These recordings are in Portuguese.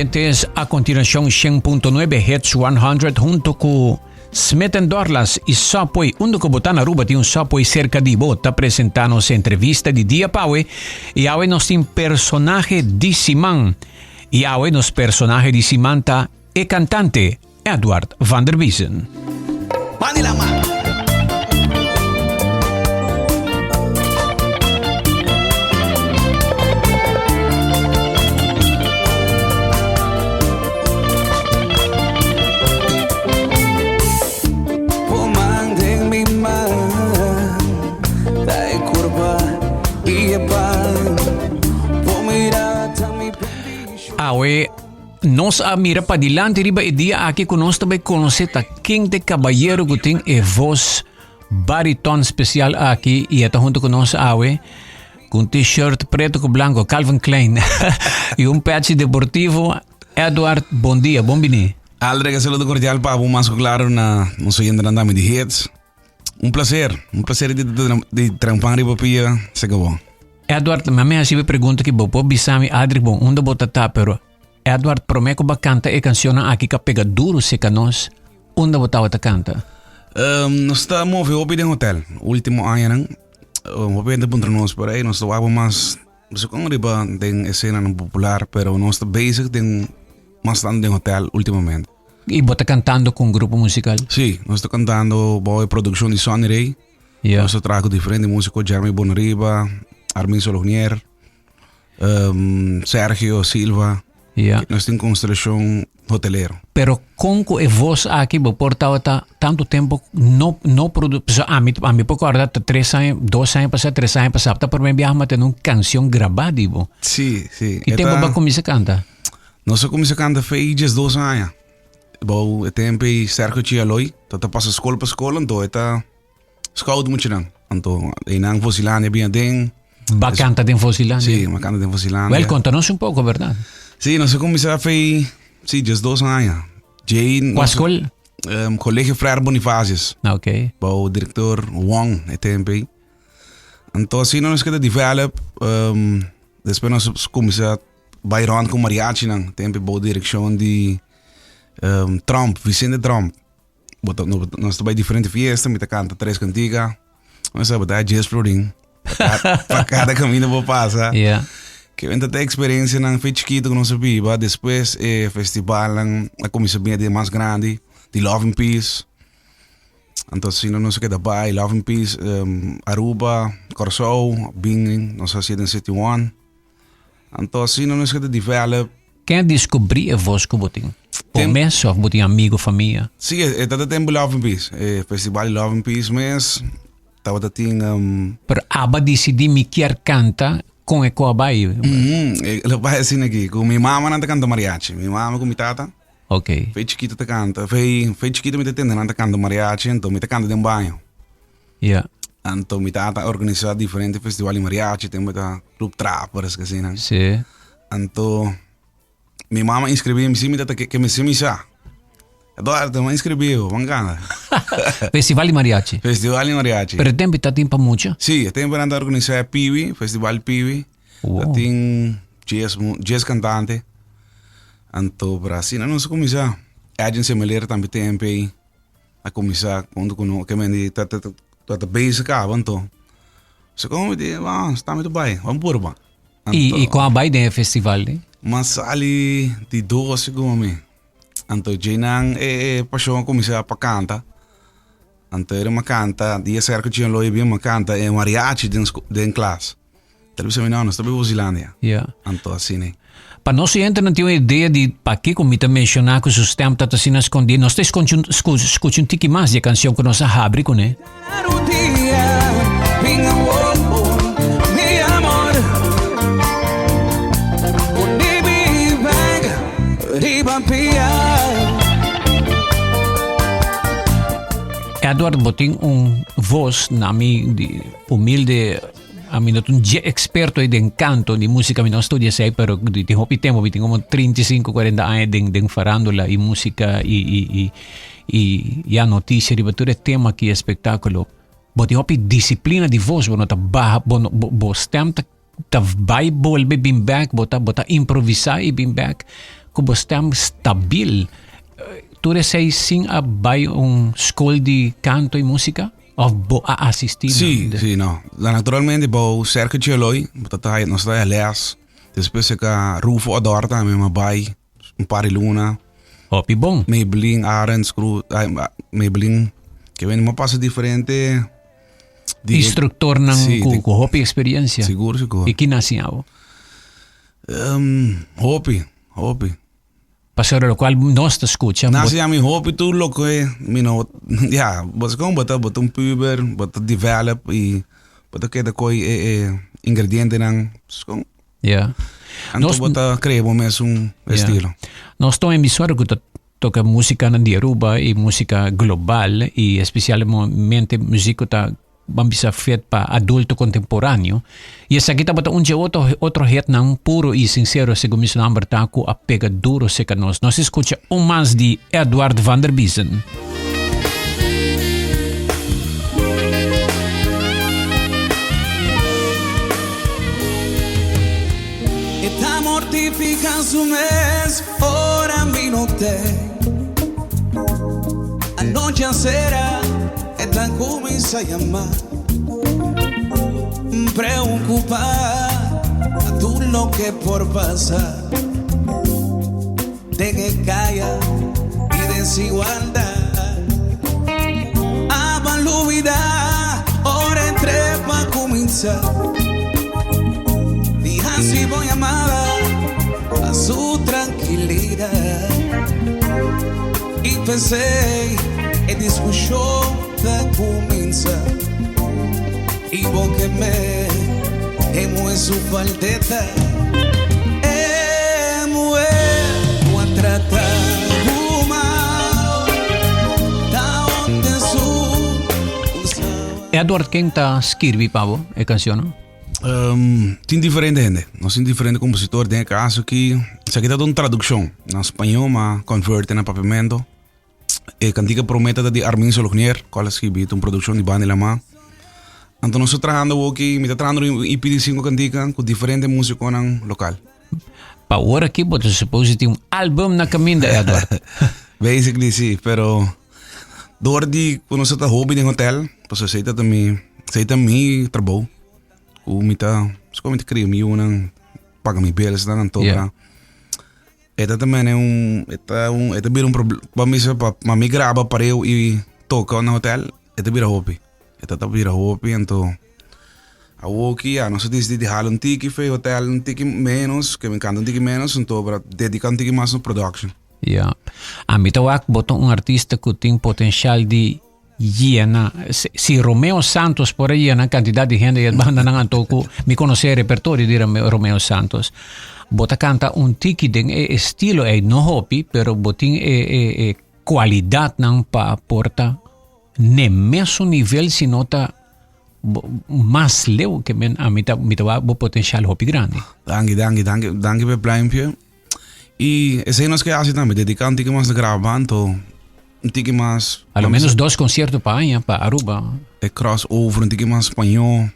oyentes, a continuación 100.9 Hits 100 junto con Smith and Dorlas y Sapoy, uno que botan Aruba tiene un Sapoy cerca de Bota presentando entrevista de Dia Paue y ahora nos tiene personaje de Simán y ahora nos personaje de Simanta e cantante Edward van der Wiesen. Manila man. Awe nos mira para dilante riba e dia aqui conosco também conhecer a King de Caballero que tem e voz bariton especial aqui e está junto conosco Awe com t-shirt preto com branco Calvin Klein e patch deportivo. Edward, bom dia, bom bini. Aldre que saludo cordial para más claro na nosso yendo andando de hits. Um prazer de trampar riba pia, se acabou. Edward, ma me assim pergunta que bopo bisami adri bom onde botata pero Edward prometo ba canta e canzone aqui que pega duro se canos onde botava ta canta. Nós estamos hopi de hotel último ano hopi de punto nós por aí nós estamos mais você com riba de cena popular pero nós estamos basic de mais tanto de hotel ultimamente. E bota cantando com grupo musical? Sim, nós estamos cantando boa produção de Sonny Ray. Yeah. Nós trago diferente músico Jeremy Bonariba, Armin Solonier, Sergio Silva. Yeah. Nós temos constelação hoteleiro. Pero como é voz aqui, por tanto tempo não produz. A mim pouco agora 2 anos passado, 3 anos passado, tá por mim viajar ter uma canção gravada, ibo. Sim. Que tempo ba começar a cantar? Nós começamos a cantar faz 2 anos. Bom, o tempo Sergio Chialoi, tá passa escola para escola, então tá scout muito não. Então, em Fossilândia bem den. Ba canta de Fossilândia? Sim, uma canta de Fossilândia. Well, conta-nos pouco, verdade? Sim, nós começamos a fazer, sim, 2 anos. Qual escola? Colégio Frère Bonifácios. Ok. O diretor Wong, o tempo. Então, assim, nós queremos develop. Depois nós começamos a bailar com mariachi, não. Tempo, boa direção de Trump, Vicente Trump. Nós estamos em diferentes fiestas, me canta 3 cantigas. Nós estamos a jazz florin. Para cada caminho vou passar. Yeah. Que eu ainda tenho experiência na foi chiquito que não sabia. Depois festival a comissão bem mais grande de Love and Peace. Então assim não sei que da bai Love and Peace, Aruba, Corsou, Binging, nós fazíamos em 71. Então assim não sei que develop. Quem descobriu a voz que você tem? Começo ou você tem amigo, família? Sim, é todo tempo Love and Peace. Festival Love and Peace mas estava tinha. Pero aba decidi me quer canta com eco abai. Ele vai assim aqui, com minha mama não canta mariachi, minha mama com minha tata. Ok. Foi chiquito te canta, foi chiquito me tende não canta mariachi, então me canta de banho. Yeah. Então minha tata organiza diferentes festivais de mariachi, tem muita club trap, parece que assim, né? Sim. Então minha mama inscreveu-me sim, minha tata que me sim já. Eduardo, me inscreveu, vangana. Festival de mariachi. Festival de mariachi. Pero tempo está tempo muito? Sim, tempo para organizar Piwi, Festival Piwi. Wow. Tem jazz cantante. Então, para assim, não se começar. A agência melhor também tempo a começar quando que me está bem se acaba, então. Se como de, está muito bem, vamos por lá. E com a baile de festival, né? Mas ali de 12 como Então, Jinang paixão começar para cantar. Então, era uma canta, dia certo que tinha loja bem uma canta, mariachi dentro classe. Talvez eu não, nós estamos em Fossilândia. Yeah. Então, assim, né? Para nós gente não tem uma ideia de para que como está mencionar que o sistema está assim escondido. Nós estamos escutando um tique mais de canção que nós abre com, né? Edward botin voz na mi humilde a mim não experto de canto de música me não estudia sei pero de hopi tempo me tenho como 35 40 anos de farandola e música e a notícia de bater tema que é espetáculo botin hopi disciplina de voz bono ta ba bo stem ta vai volve bim back bota improvisar e bim back como estamos stabil. Tu sei sim abay school di canto e música? Of bo a assistir? Sì, no. Naturalmente, bo cerca de loi, nós está aliás. Depois se ka Rufo adorta, me mabay, pari luna. Hopi bom. Maybelline, Arends, Maybelline, que vem uma passa diferente. Instructor ng hopi experiência. Siguro. E kinasiyaw? Hopi. Pasero lo qual nós te escucha. Nasi ami hopi tu lo que, você como bota puber, bota develop e bota que da coi ingrediente nang, Yeah. Anto bota crebo mesmo estilo. Nós estamos emissora que toca música na Aruba e música global e especialmente música tá bambisa feita para adulto contemporâneo. E essa aqui tá bota outro hit não puro e sincero, segundo o number tá com a pega duro seca nós. Nós escuta mais de Edward van der Biesen. Eta mortifica su mes, ora mi notte. A noche será, eta comienza a llamar. Preocupa a tú lo que por pasar. De que calla y desigualdad. Avalubida, ora entre pa comenzar. Si voy amada a su tranquilidad y pensé en discusión de comienza y vos que me emo en su faldeta emo a tratar mal da onde su Edward quem tá escrevi pavo a canção? Tem diferente gente. Nós temos diferente compositor. Tem caso que isso aqui está uma tradução na espanhol, mas converte na papamento. E cantiga prometa de Armin Solognier, qual escrevi uma produção de banda Lama. Então nós estamos trabalhando aqui, me está trabalhando em EP de 5 cantigas com diferentes músicos local. Para agora aqui, você supõe que tem álbum na caminho, Edward. Basically, sim, pero door die quando você está hobby em hotel, você aceita também trabalho. Como te crio mi unang paga mi bills dan ang toka. Ito também ito bira problema. Para mim grava para eu e toca no hotel, ito bira hobby. Ito bira hobby, então aqui, nós decidimos halar tiki fe hotel tiki menos, que me encanta tiki menos, então para dedicar tiki mais no production. Yeah. A mim tawak botou artista que tem potencial de Iena, si Romeo Santos por aí na quantidade de gente e banda nang antoku mi conosce repertorio di Romeo Santos. Bota canta tiki den estilo no hopi, pero botin qualidade nang pa porta ne mesmo nível si nota mais leu que men a mita bo potencial hopi grande. Danke per blijmpje. E esse nós que assim também dedicando tiki mais de gravando. Tiki mais. A lo menos 2 concertos para Aruba. É crossover, tiki mais espanhol.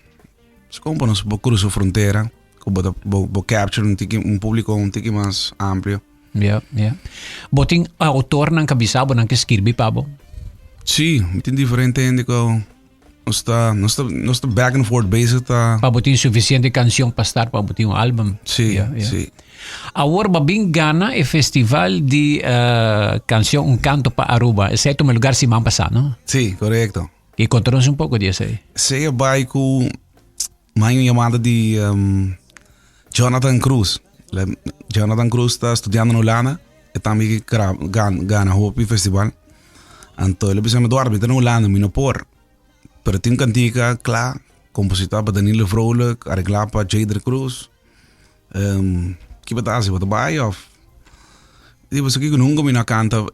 Como nós cruzamos a fronteira, como capture público tiki mais amplo. Yeah. Boting autor ng kabisabo ng kiskirbi pabo. Sim, tem diferente gente que nós está back and forth basic tá. Paboting suficiente canção para estar paboting álbum. Sim. Agora babing gana e festival de canción Un Canto para Aruba. Ese es tu lugar si man pasa, ¿no? Sí, correcto. Y contanos un poco de ese. Se vai com uma chamada de Jonathan Cruz. Jonathan Cruz está estudando no Holanda e também gana Hopi Festival. Então ele precisa me doar, mas no Holanda, me não por. Pero tem cantiga, claro, compositor para Danilo Vrolijk, arreglar para Jader Cruz. Que batase wat erbij of die was ik nunca me na canta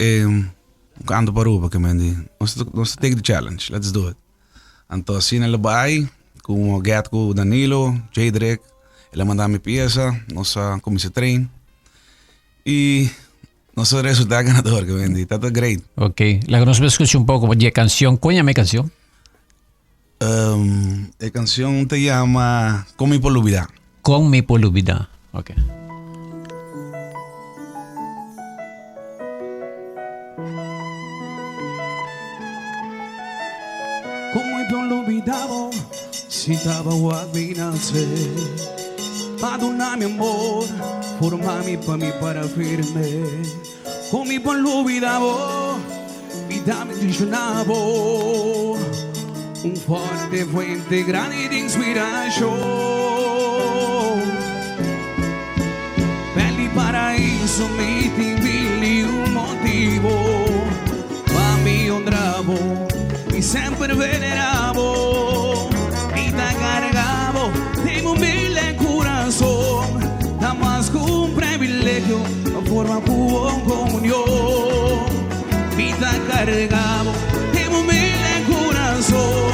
canto para Aruba que mendi nós take the challenge, let's do it. Então assim ele vai com o Get com Danilo, Jadrick, ele manda me pieza, nossa comissão trein e nosso resultado ganador que mendi, tá great. Ok, la que nos escucha un poco de canción, cuéntame canción. La canción te llama Con mi polubida. Con mi polubida, ok. lumidavo, si tava guabinase. Perdóname amor, formami pa' mí para firme. Con mi por lumidavo, vida me traicionavo. Un forte fuente grande de inspiración. Belli paraíso, mi timili un motivo. Pa' mí un dravo, y siempre veneravo. Y te cargavo, tengo humilde corazón. Nada más que un privilegio, no forma con comunión. Y te cargavo, tengo humilde corazón.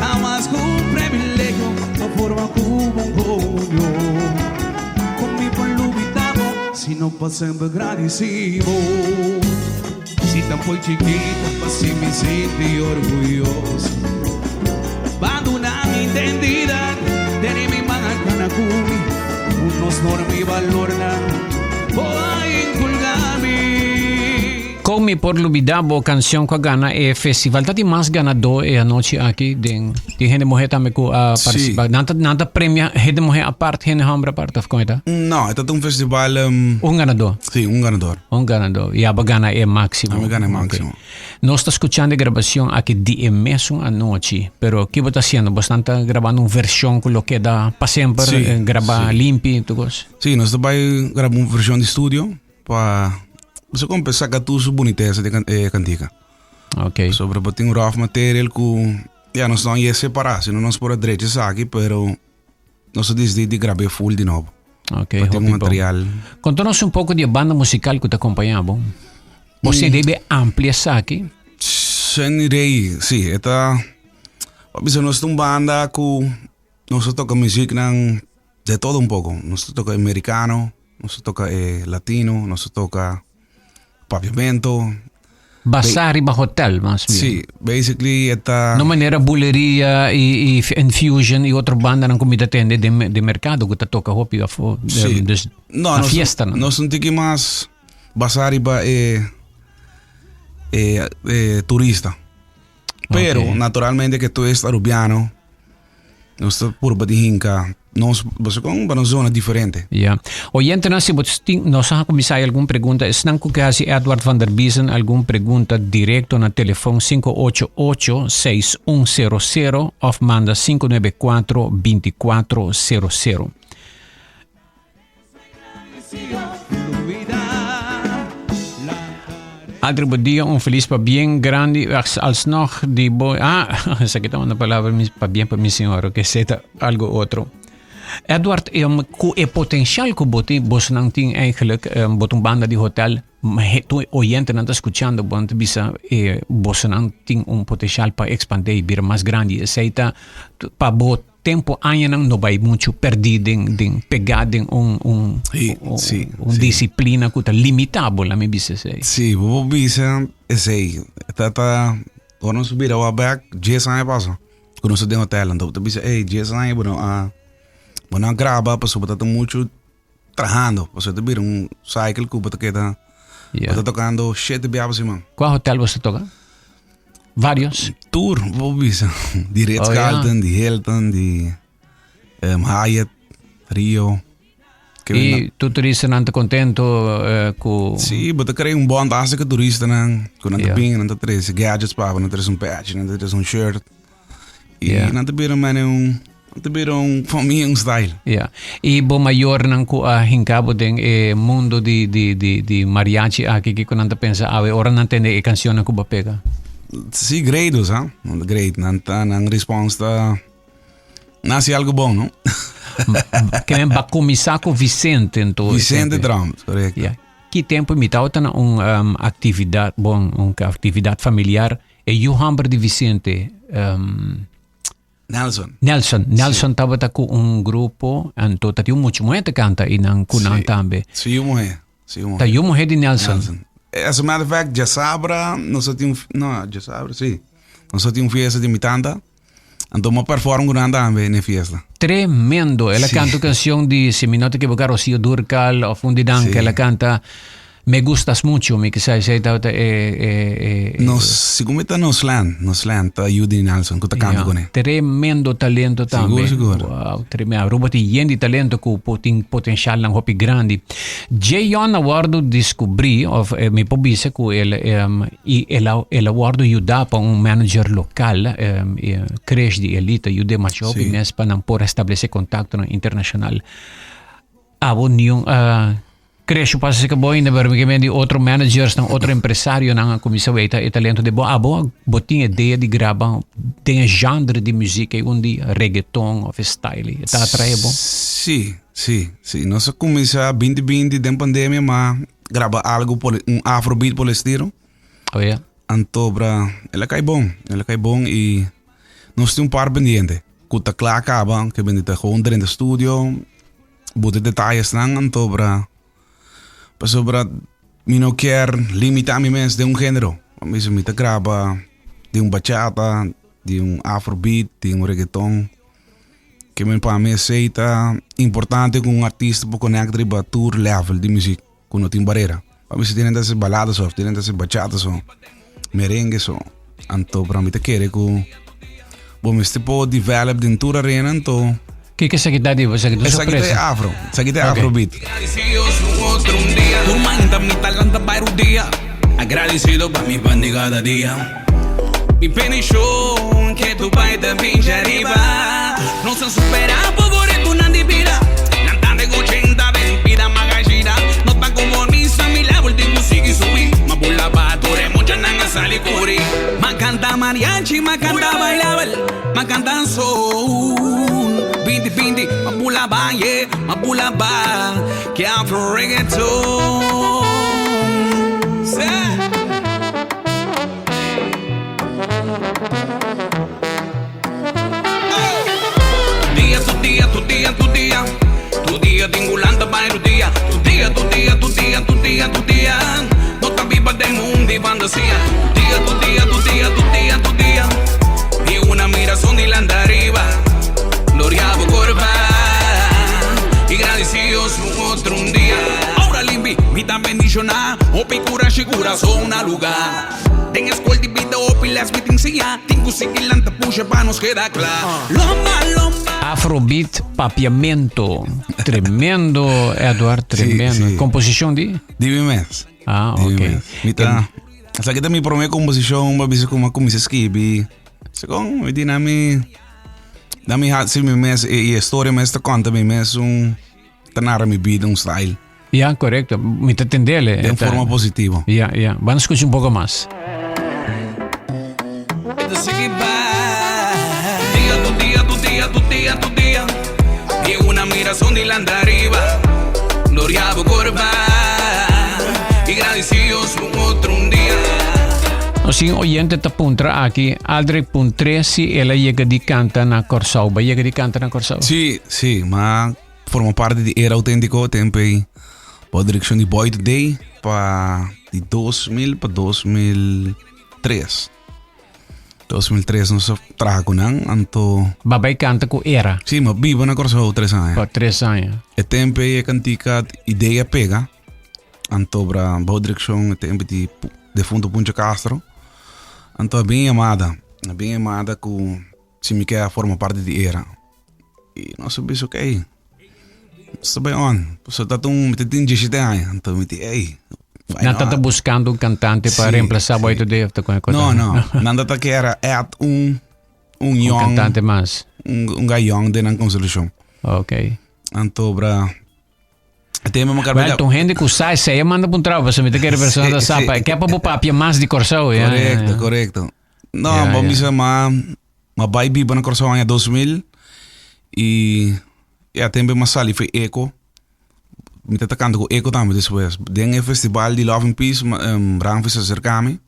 Nada más que un privilegio, no forma con comunión. Con mi pueblo vitamo, si no pasa agradecido. Si tan foi chiquita, pues me sentí orgulloso. Abandona mi identidad, de mi manga canacumi, unos normas y valor na, voy a inculgarme. Come por Lubidabo, canción que gana el festival tati más ganador anoche aquí de gente mujer también que participa. Nada premia gente mujer aparte, gente hombre aparte, ¿cómo está? No, este es un festival. Un ganador. Sí, un ganador. Un ganador. Y ahora gana el máximo. Gana el máximo. No está escuchando grabación aquí de mesmo anoche, pero ¿qué vos está haciendo? Vos estás grabando una versión con lo que da para siempre, grabar limpio y todo eso. Sí, nós também gravamos uma versão de estúdio para você compensar com tudo boniteza de cantica. Ok. Sobre botar um rough material que nós não ia separar, senão nós por direito aqui, pero nós decidimos gravar full de novo. Ok. Para ter um material. Conta-nos um pouco de banda musical que te acompanhava. Você deve ampliar aqui? Sem ideia, sim. Esta, nós temos uma banda que nós toca música de todo pouco. Nós toca americano, nós toca latino, nós toca papiamento. Basari ba hotel, mas bien. Sí, basically esta... No manera bulería y Infusion y otra banda ng comida tende de mercado que te toca hopi sí. Na fiesta, no? Nós não temos mais basari ba turista. Pero naturalmente que tu és arubiano, nós estamos por Badihinka. Nós vamos para uma zona diferente. Ja. Oyente, nasi nos ha comisay alguna pregunta. Es nang kukasi Edward van der Biesen alguna pregunta directo na telefoon 588-6100 of manda 594-2400. Otro día, un feliz pa bien grande, alsnog die boy. Sa kita una palabra pa bien pa mi señor, que zeta algo otro. Edward, het potentiaal que vos nang ting eigenlijk, bot een banda di hotel, tu oyente nang escuchando, want bisa vos nang ting un potential pa expandir, bir más grande, seita pa bot tempo año nang no vai mucho perdido din pegado din un disciplina que limitable, la mi bisa sei. Sí, vos bisa sei, tata quando subir ao back, 10 anos passa. Quando você tem hotel, então tu bisa, 10 anos, bueno, graba, pues está mucho trabajando, pues te vira un cycle que está tocando 7 biabos, man. ¿Cuál hotel você toca? Varios. Tour, vos visa. Die Ritz-Carlton, die Hilton, die Hyatt, Rio. Y tu turista não está contento com... Sim, mas eu creio um bom andaço que turista não, com não tem não tem gadgets para, não tem patch, não tem shirt. E não tem para mim um style. Yeah. E bo maior nang ko hinkabo den mundo di mariachi aqui que quando pensa ora não entende a canção que ba pega. Sim, great, hein? Great, não resposta nasce algo bom, não? Que ba começar com Vicente então. Vicente Drums, correto. Yeah. Que tempo imitava na atividade, atividade familiar e o hambre de Vicente Nelson estava com grupo, então tinha muita mulher canta e não kunang também. Sim, mulher. Tá eu mulher de Nelson. As a matter of fact, Jasabra, nós só tinha fiesta de mitanda. Então uma performance grande também na fiesta. Tremendo. Ela canta canção de, se me não te equivocar, Rocío Dúrcal ou Fundidan, que ela canta Me gustas mucho, me quizás sei tauta Sigumita nos land, ta Judy Nelson, kuta canto con e. Tremendo talento também. Seguro. Wow, tremendo. Roboti yendi talento com potencial lang hopi grande. Jayon awardo descobri, of me pobise ku el awardo yuda pa un manager local, cresce di elite, yude macho hopi mes pa nang por establecer contacto internacional. Abo niyong cresce passa que boy na vermelho outro managers ng outro empresário na comissão e talento de abo botinha ideia de gravar tem genre de música um dia reggaeton ou style tá atrai bom. Sim. Nós começamos 2020 da pandemia mas gravar algo afrobeat por estilo. Oh yeah. Antobra ela cai bom e nós temos par pendiente. Kuta klaar acaba que bendita gewoon er in de studio. Bote detalhes nang antobra. Pasobra mi no quer limitar mi mens de un género. Mi se mita graba de un bachata, de un afrobeat, de un reggaeton. Que men pa me aceita importante com um artista para conectar para tour level de música com não tem barreira. Para mim se tem essas baladas ou tem essas bachatas ou merengues ou anto para mim te querer com bom este pode develop dentro da arena então Que é essa guitarra? Essa guitarra é afro. Essa guitarra é afrobeat. Agradecido por mi pan de cada día. Mi penichón que tu pai también ya arriba. No se supera por tu nandipira. Nantante 80 ven vida magajira. No tan como misa mi level de música y subí. Ma bulla batore mucha nanga sali curi. Ma canta mariachi, ma canta bailable, ma canta soul. Bindi, mabula ba, yeah, mabula ba, que afro reggaeton. Tu día, tingulanta ba tu día. No tan viva del mundo y fantasía. Tu día. Y una miración de la arriba. Gloriabo corva y agradecidos otro un día. Ahora limpi, mi tan bendicionada. Opi cura shikura son una lugar. Ten escuela de vida opi las meetingsia. Tengo sigilanta puxa pa nos queda claro. Lomba. Afrobeat papiamento. Tremendo, Eduardo, tremendo. Sí. Composição de? Divimes. Ok. Mita, essa aqui também promete composição, uma vez como a escrevi. Segundo, me dinami. Dami hat si mi mes e história mes te conta mi mes tanara mi vida style. Ja, correcto. Me te entendele. De forma positiva. Ja. Vamos escuchar un poco más. Tu día. Y una miración de la arriba. Gloria corva. Y agradecidos otro un día. Assim, oyente te puntra aqui, Aldrich puntre si ela chega de canta na Corsau. Ba chega de canta na Corsau? Sì, ma forma parte di Era Autentico, tempo po direzione di Boy Today pa di 2000 pa 2003. 2003 nós trabalha com nang anto. Babay canta com Era. Sì, ma vivo na Corsau 3 anos. Por 3 anos. E tempo é cantica ideia pega. Anto bra boa direção tempo de defunto Punta Castro. Então, bem amada com se me quer forma parte de Era. E nós sabemos ok. Sabe on. Só tá me tem 17 anos. Então me tem Não tá buscando cantante para reemplazar Boy Today. Não. Nada tá que era young cantante mais. Guy young de não consolução. Ok. Então bra até mesmo Well, tu gente que sai, você manda para um trabalho, você me tem que reversar da sapa. Que é para papia mais de Corsau, Correcto. Não, vamos chamar uma baby para Corsau em 2000 e até mesmo sali foi Eco. Me tá tocando com Eco também depois. Tem festival de Love and Peace, Rangvis acercame.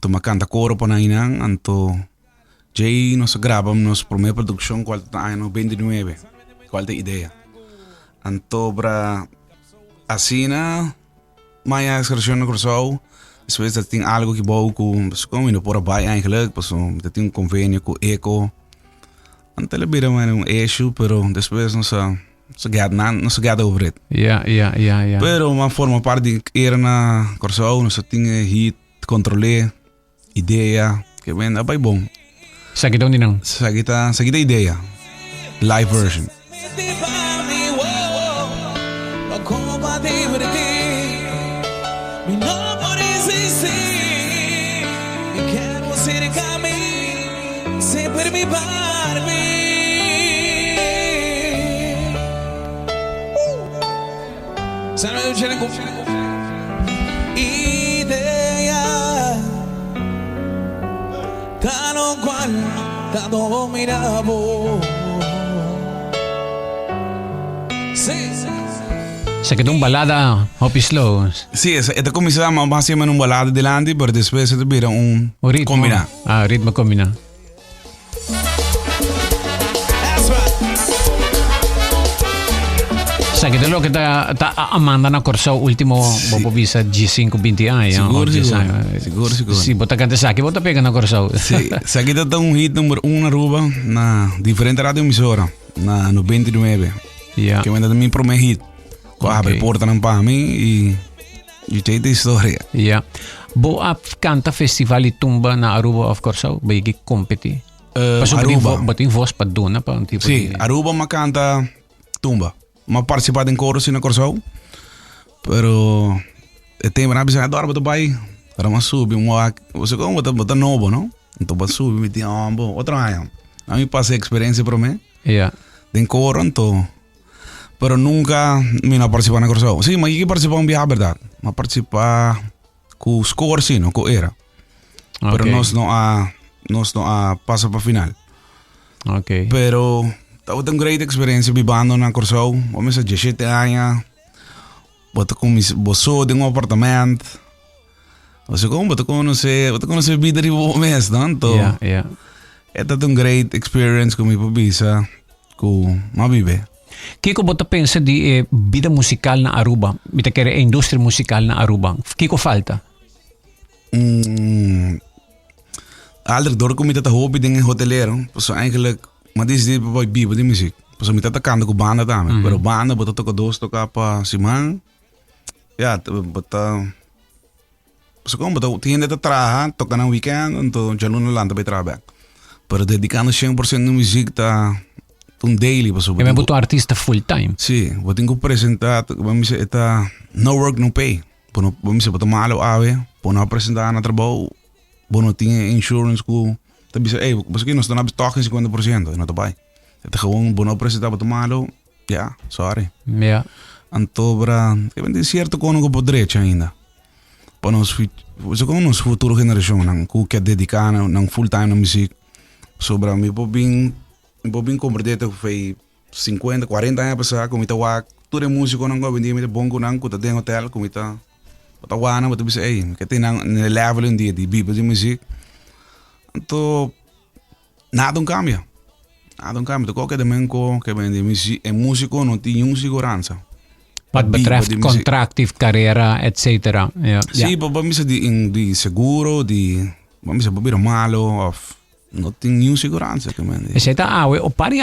Tu me canta coro para ainda, então Jay nós gravamos nossa primeira produção qual tá ano 29. Qual é a ideia? Então, para assim, minha excursión na Corsau, depois dat tem algo que bom com, como indo por baixo, eigenlijk, pues tem um convênio com Eco. Então, ele vira um issue, pero depois nós não se gada over it. Ja. Pero uma forma parte de ir na Corsão, não se tinha hit, controlar, ideia, que vem, é bem bom. Sakit daw ninang. Sa kita ideia, live version. Como bater por ti, mi no por existir. E quero ser caminho, sempre me Barbie. Sabe eu chego com ideia, tá no qual tá dominado. Sim. Sakit daw balada, Hopi Slow. Sí, esta começamos a fazer uma balada delante, pero depois se vira O ritmo. combinar. Ritmo combina. That's right. Sakit daw kita amanda na Corsao último bobo visa G5 20 ay. Siguro. Si bota canta sakit, bota pega na Corsao. Sí, sa kita tá hit número 1 na Aruba, na diferente rádio emissora, na 99. Yeah. Que vem também pro meu hit. Okay. Portam para mim e tem a história. Yeah. Bo canta festival e tumba na Aruba of Corsao, baigi competi. Aruba. Bating voz pa duna pa tipo. Sim, Aruba ma canta tumba. Ma participado em coro na Corsao. Pero tem na bisa adora botar bai. Para ma subir você como botar novo, não? Então ba subir me tinha outro ano. A mim passei experiência para mim. Yeah. Den coro então. Pero nunca me não participar na Corsao. Sim, mas eu participar via verdade. Mas participar com score sim, não com era. Okay. Pero nós não a passa para final. Okay. Pero tava tão great experiência bibando na Corsao. Vamos a 17 anos. Bota com boço de apartamento. Você como bota conhecer vida de bom mês, não? Então, Yeah. é tão great experience com minha pubisa com uma bebê. Kiko bota pensa di vida musical na Aruba, bita kere industria musical na Aruba. Kiko falta. Aldrig door kom je dat hobby dingen hotelero. Pas eigenlijk, maar dit is niet bij bibo die muziek. Pas met dat kan de banda daar. Pero banda bota to dos to kapa simang. Ja, bota. Pas kom bota tiende te traha, toca na weekend, então já não landa bij trabalho. Pero dedicando 100% na muziek ta daily paso. E me boto artista full time. Sí, vou tenho que apresentar, vamos dizer, eta no work no pay. Vamos dizer, botar malo ave, pono apresentar na trabalho, bono tinha insurance ku, tabi sa, basta que nós estamos talking 50%, não tá bem. Eta gewoon bono apresentar botar malo, yeah, sorry. Yeah. Antobra, que vem de certo kono ko podrecha ainda. Para nós, com nos futuro geração, nang ku quer dedicar nang full time na music, sobra mi pobin converter foi 50, 40 anos passar, como ita tudo é músico não go vendi me bom com não, tem hotel, como ita wana, mas bisa que tem nang level em dia de biba de música. Então nada cambia. Nada cambia. Qualquer domingo que vende músico não tem segurança. Wat betreft contractief carriera, etc. Yeah. Sim, vamos de seguro, vamos a malo, of não tem nenhuma segurança. E se tá o pari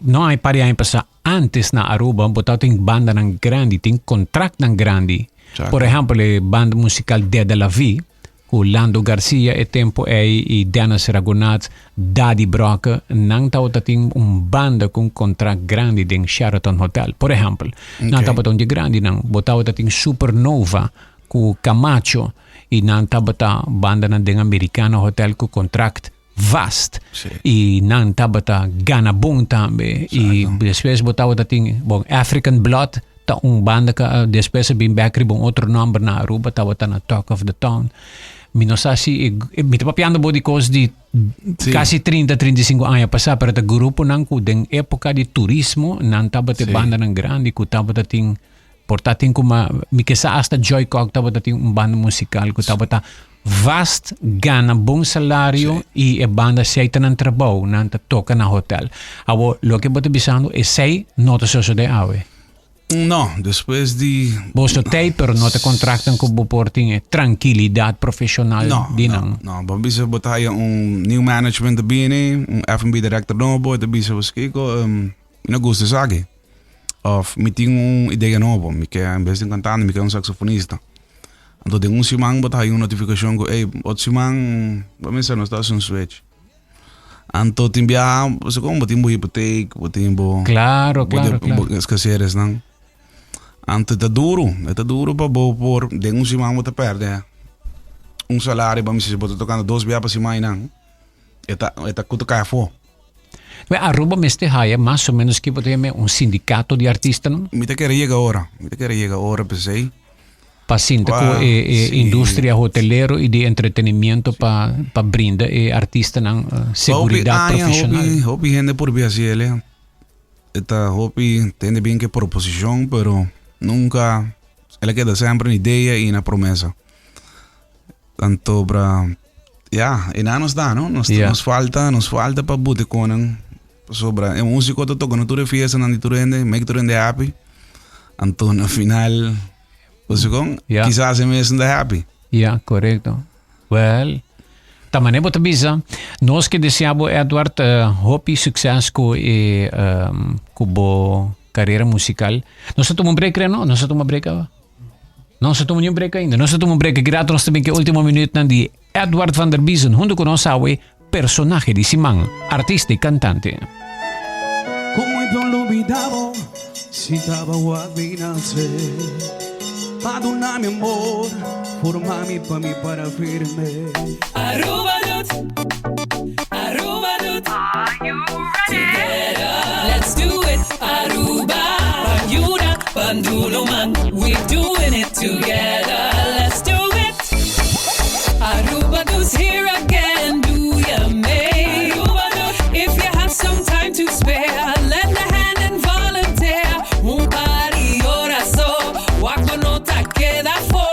não há pari passar antes na Aruba, botar tem banda ng grande, tem contract ng grande. Por exemplo, banda musical Dead de la Vie, com Lando Garcia e tempo e Dennis Ragunat, Daddy Brock, nang tao tem banda com contract grande ding Sheraton Hotel. Por exemplo, nang tao de grande nang botaw tem Supernova com Camacho e nang tao banda ng ding Americano Hotel com contract vast. E nang tabata Ganabong tambe e depois botaw tem African Blood ta banda ka depois bim back ribong outro number na Aruba tawata na Talk of the Town. Minosasi mi papiando body cause di quasi 30-35 anos passar para o grupo nang ku deng época de turismo nang tabate banda ng grande ku tabata ting portating kuma mi kesa hasta Joy Cog tabata ting banda musical ku tabata vast gana bom salário e banda seita ng trabaho nang toca na hotel. Abo lo que bote bisando e sei nota so de awe. No, depois de... Bosto te, pero no te contractan com boporting tranquilidade profissional. No. Bisa botaya new management da BNA, F&B director novo, da bisa was kiko, ina gusto sagi. of me tengo una idea nueva, me queda en vez de cantante, me queda un saxofonista. Entonces tengo un simán, but hay una notificación que, hey, otro simán, vamos a no está un switch. Entonces te envía, pues como tiempo hipoteca, tiempo. Claro. Escaseres, ¿no? Entonces está duro para por de un simán te perde. Un salário, vamos a decir, tocando 2 viajes para semana, ¿no? Está cuto cae fo. Aruba me este haya más o menos que podemos un sindicato de artistas, ¿no? Me te quería llegar ahora, pensé. Para industria hotelero y de entretenimiento para brindar artistas seguridad profesional. Hopi gente por vía cielo. Esta hopi tiene bien que proposición, pero nunca él queda siempre una idea y una promesa. Tanto para y nada nos da, ¿no? Nos falta para bote con sobre el músico que toca no tu fiesta no tu rende, make tu rende happy. Entonces al final pues quizás se me sienta happy. Correcto. Well, tamane bota bisa. Nós que deseamos Edward hopi sucesso com carreira musical. Nós tomamos um break, não? Nós tomamos break agora. Não se toma um break ainda. Não se toma um break. Grato nós também que o último minuto de Edward van der Biesen, junto com nós awe personagem de Simão, artista e cantante. Como é tão olvidado, se tava o advinarse. Paduna mi amor, formami pa mi para firme. Aruba Dut, are you ready? Together, let's do it. Aruba, Ayuda, Bandulo man, we're doing it together. Let's do it. Aruba Dut's here again, do ya may? Aruba Dut, if you have some time to spare, lend a hand and volunteer. Un party ora so, wako no ta queda fo,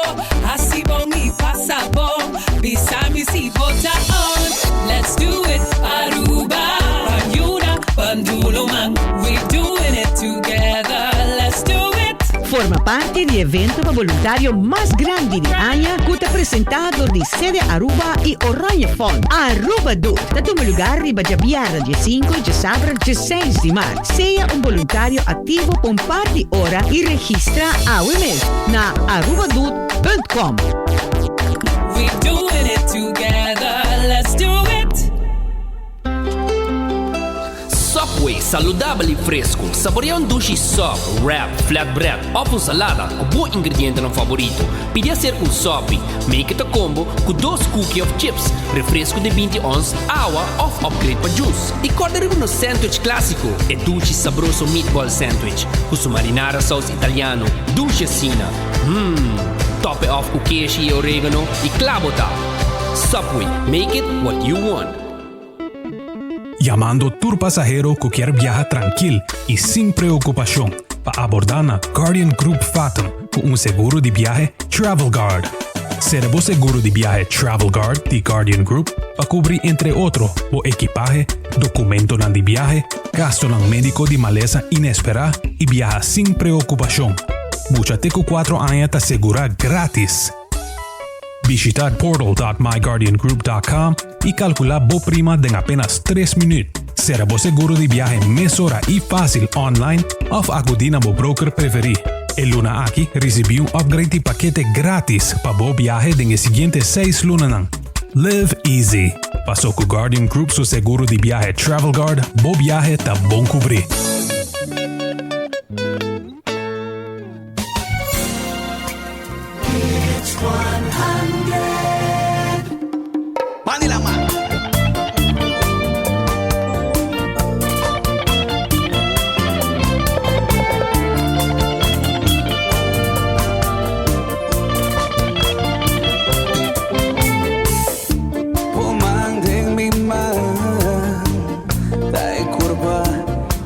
así bon y pasa bon, bisami si bota on. Let's do it, Aruba, Ayuda, Bandulo man, we're doing it together. Let's do it. Forma parte di evento volontario más grande de año que está presentado de sede Aruba y Oranha Font. Aruba Dut, dato un lugar de Bajabiara de 5 de sábado de 6 de marzo. Sea un voluntario activo con parte hora y registra a mes na arubadut.com. We're doing it together. Let's do it. Subway, saludabile e fresco. Saboreia um duche sub, wrap, flatbread, ou salada com bom ingrediente no favorito. Podia ser um sop, make it a combo com 2 cookies of chips, refresco de 20 ons, água ou upgrade para juice. E cordeiro no sandwich clássico, é duche sabroso meatball sandwich, com sua marinara sauce italiano, duche sina. Top it off com queijo e orégano e clavo tal. Subway, make it what you want. Llamando tour pasajero que quiere viajar tranquilo y sin preocupación para abordar na Guardian Group Fathom con un seguro de viaje Travel Guard. Será seguro de viaje Travel Guard de Guardian Group para cubrir entre otros o equipaje, documento de viaje, gasto médico de maleza inesperada y viaja sin preocupación. Búscate con 4 años te asegura gratis. Visitar portal.myguardiangroup.com y calcular bo prima en apenas 3 minutos. Será bo seguro de viaje mesora y fácil online o acudir a bo broker preferido. El luna aquí recibió un upgrade de paquete gratis para bo viaje en el siguiente 6 lunas. Live easy. Pasó con Guardian Group su seguro de viaje Travel Guard, bo viaje ta bon cubrir. Manila man. Pumandeng mi man, dai curva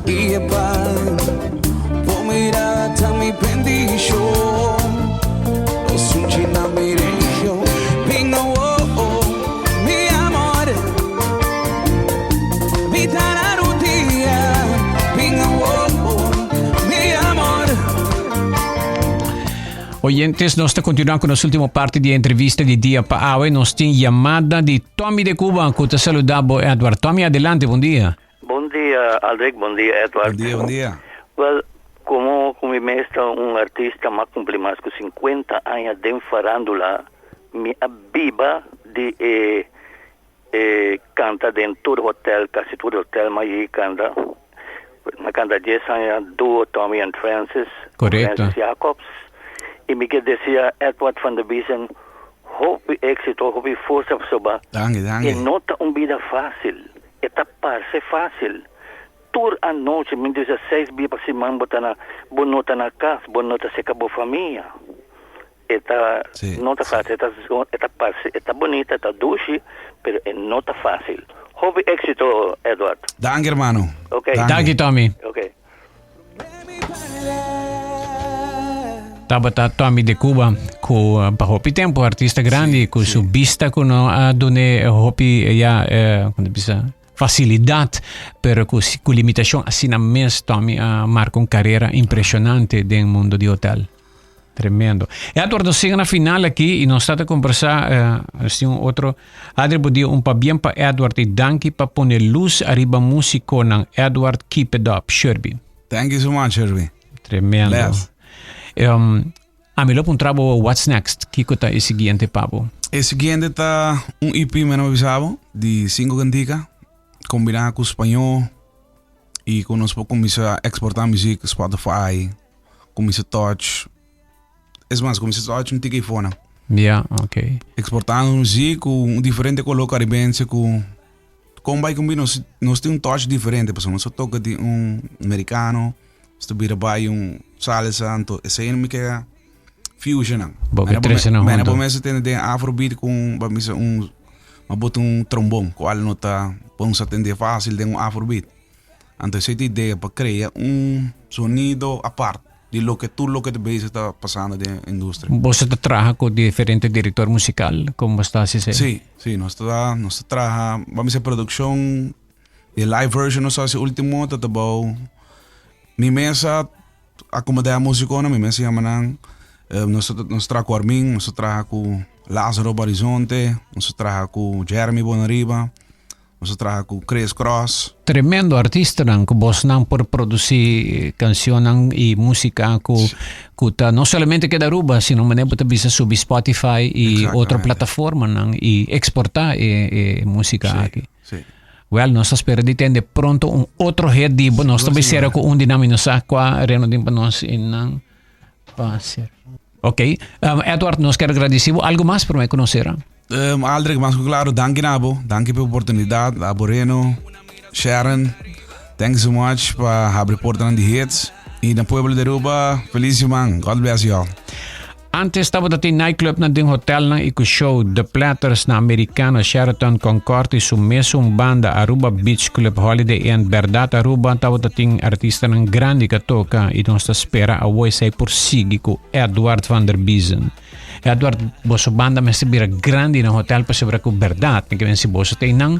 y pan. Pomira mi bendición, los unchina mi religión. Pinga mi amor, mi tararutia. Pinga mi amor. Oyentes, nós continuamos com a nossa última parte de entrevista de dia para hoje. Nós temos chamada de Tommy de Cuba, que te saludamos, Edward. Tommy, adelante, bom dia. Bom dia, Aldrich. Bom dia, Edward. Bom dia. Well, como mestre artista mas cumpre mais que 50 anos de farándula, me abiba de canta dentro do hotel, quase todo hotel, mas canta. Na canta 10 anos, duo Tommy and Francis, Correcto. Francis Jacobs, e me que dizia Edward van der Biesen, hope éxito, hope força soba. Danke. E nota vida fácil, parece fácil. Tur a noite, me diz 6 dias para semana, bonota na casa, bonota se acabou família. Não está fácil, está bonita, está doce, mas não está fácil. Hobby éxito, Edward. Danke, hermano. Ok. Danke, Tommy. Ok. Tabata Tommy de Cuba, ku pahopi tempo artista grande, ku su vista ku no adune hopi quando bisa facilidad, pero ku limitação assim na mes Tommy marca carreira impressionante dentro mundo de hotel. Tremendo. Edward, siga na final aqui e nós estamos a conversar assim outro atributo pa bien pa Edward e danke pa poner luz arriba músico ng Edward. Keep it up, Sherby. Thank you so much, Sherby. Tremendo. Bless. Amilo pun trabo What's Next? Kiko ta e seguinte pabo. E seguinte tá EP menos avisado de 5 canticas combinado com espanhol e com nós começar a exportar música Spotify, começar touch. Es mais, começar a touch um telefone. Yeah, ok. Exportando música diferente color caribense com vai combinar nós temos touch diferente, porque nós toca de americano, estuvira vai salsa, então esse aí não que é fusion. Mas na começa tem afrobeat com bota trombone, qual não tá vamos atender fácil de afrobeat. Então essa ideia para criar sonido à parte de lo que te ves está passando na indústria. Você trabalha com diferente diretor musical, como está se? Sí, nós trabalha, vamos a produção de live version, nós fazemos último tá bom. Mi mesa acomodar a musicona, mi mesa chama nós trabalha com Armin, nós trabalha com Lázaro Horizonte, nós trabalha com Jeremy Bonariba, nós trabalha com Chris Cross. Tremendo artista nang kubos nang por produzir canción e música kuta no solamente queda Aruba, sino maneira para bisa subir Spotify e outra plataforma nang e exportar música aqui. Sí. Well, nós espera de ter pronto outro hit de nós também será com dinâmico sa qua reno din pa nós inang passer. Ok. Edward, nós quero agradecer. Algo mais para me conhecer? Aldrich, mas claro, danke Nabo. Danke pela oportunidade. Aboreno, Sharon, thanks so much para abrir porta de hits. E na Pueblo de Aruba, feliz man. God bless you all. Antes estava dati nightclub na ding hotel na iku-show The Platters na Americana Sheraton Concord e sumesong banda Aruba Beach Club Holiday Inn Verdad Aruba estava dating artista ng grande katoka e nós espera away say porsigi ko Edward van der Biesen. Edward, boso banda mas sabira grande na hotel pa sabira ko Verdad. Nagkaman si boso tayo nang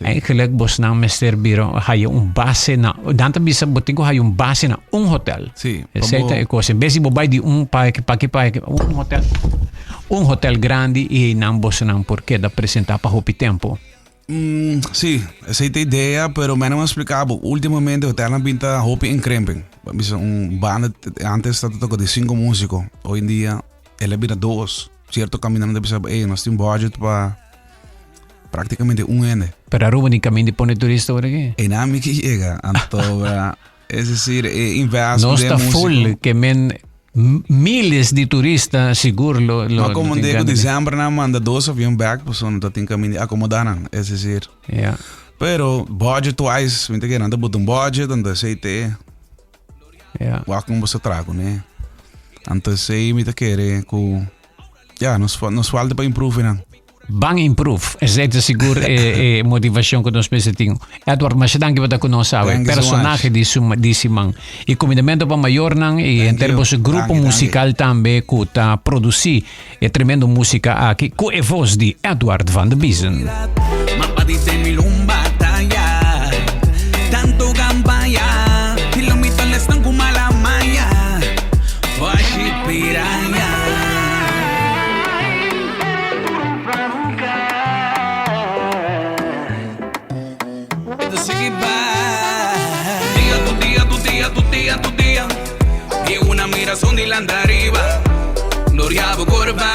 eigenlijk bos nang Mr. Biro hayo base na danta bisa buting ko hayo base na hotel. Sí. Seita e cosa. Besi bobay di un hotel grande e nang boso nang porquê da apresentar pa hopi tempo. Sí, esa es la idea, pero me han explicado. Últimamente, el hotel pinta hopi en Kremping. Banda antes estaba tocando de 5 músicos. Hoy en día, él había 2. Cierto, caminando de pensar, nós temos budget para praticamente ende. Pero Aruba ni caminho de pone turista ahora qué? E nada que chega. Então, es decir, investe no está full, que men miles de turistas seguro no como digo dezembro na manda 2 aviões back pues não tem caminho acomodar, es decir. Yeah. Pero budget wise, me que nada botar budget, anda aceite. Yeah. Wa como você trago, né? Então sei me querer com nos falta para improve, né? Bang improve. Es het seguro motivação que nós precisamos. Edward, mas danke para conosco, personagem de Simang. E comandamento para maior nang e em termos de grupo musical também que está produzir e tremendo música aqui com a voz de Edward van der Biesen. Mapa dice mil batalla, tanto campaña, y los mitos le están como a la maya, Washi Piraña. Seguir vai. Tu dia, corazón de landa arriba. Noriabo corba.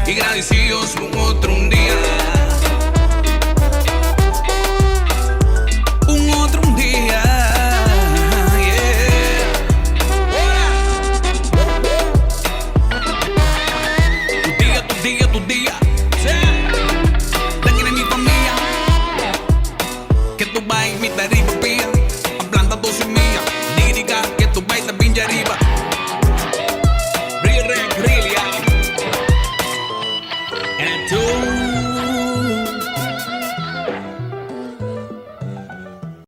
Y agradecidos un otro un día.